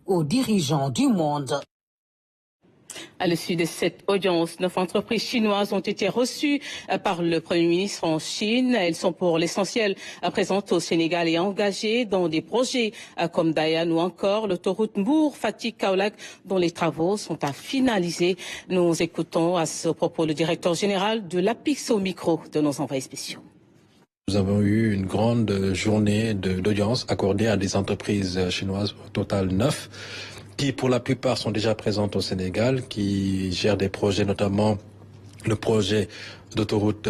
aux dirigeants du monde. À l'issue de cette audience, 9 entreprises chinoises ont été reçues par le Premier ministre en Chine. Elles sont pour l'essentiel présentes au Sénégal et engagées dans des projets comme Dayan ou encore l'autoroute Mbour-Fatick-Kaolack dont les travaux sont à finaliser. Nous écoutons à ce propos le directeur général de l'APIX au micro de nos envoyés spéciaux. Nous avons eu une grande journée d'audience accordée à des entreprises chinoises, au total 9, qui pour la plupart sont déjà présentes au Sénégal, qui gèrent des projets, notamment le projet d'autoroute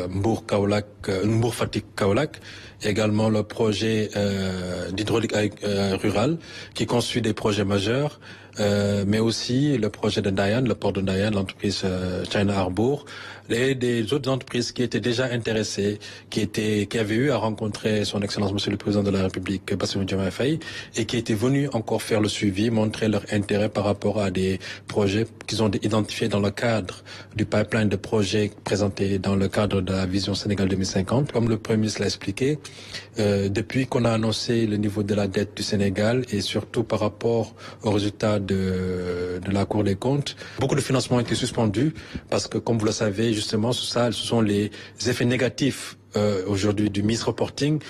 Mbour-Fatick-Kaolack, également le projet d'hydraulique rural qui construit des projets majeurs, mais aussi le projet de Dayan, le port de Dayan, l'entreprise China Harbour, et des autres entreprises qui étaient déjà intéressées, qui avaient eu à rencontrer son Excellence Monsieur le Président de la République, Bassirou Diomaye Faye, et qui étaient venus encore faire le suivi, montrer leur intérêt par rapport à des projets qu'ils ont identifiés dans le cadre du pipeline de projets présentés dans le cadre de la vision Sénégal 2050. Comme le Premier ministre l'a expliqué, depuis qu'on a annoncé le niveau de la dette du Sénégal et surtout par rapport aux résultats de la Cour des comptes, beaucoup de financements ont été suspendus parce que, comme vous le savez, justement, ce sont les effets négatifs aujourd'hui du misreporting,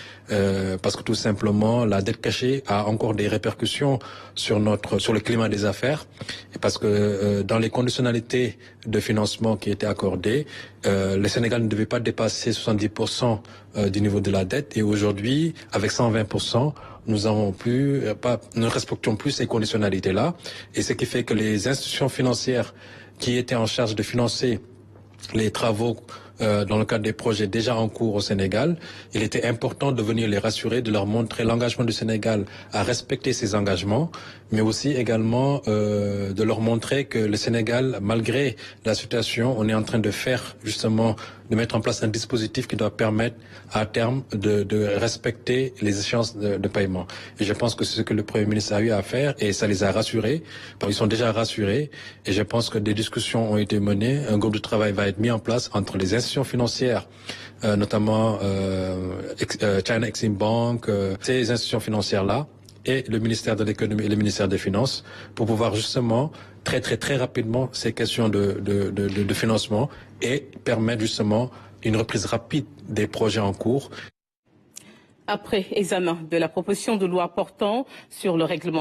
parce que tout simplement la dette cachée a encore des répercussions sur le climat des affaires, et parce que dans les conditionnalités de financement qui étaient accordées, le Sénégal ne devait pas dépasser 70% du niveau de la dette, et aujourd'hui avec 120%, nous ne respectons plus ces conditionnalités-là, et ce qui fait que les institutions financières qui étaient en charge de financer les travaux dans le cadre des projets déjà en cours au Sénégal, il était important de venir les rassurer, de leur montrer l'engagement du Sénégal à respecter ses engagements, mais aussi également de leur montrer que le Sénégal, malgré la situation, on est en train de mettre en place un dispositif qui doit permettre à terme de respecter les échéances de paiement. Et je pense que c'est ce que le Premier ministre a eu à faire, et ça les a rassurés. Ils sont déjà rassurés, et je pense que des discussions ont été menées. Un groupe de travail va être mis en place entre les institutions financières, notamment China Exim Bank, ces institutions financières-là, et le ministère de l'économie et le ministère des Finances, pour pouvoir justement très rapidement ces questions de financement et permettre justement une reprise rapide des projets en cours. Après examen de la proposition de loi portant sur le règlement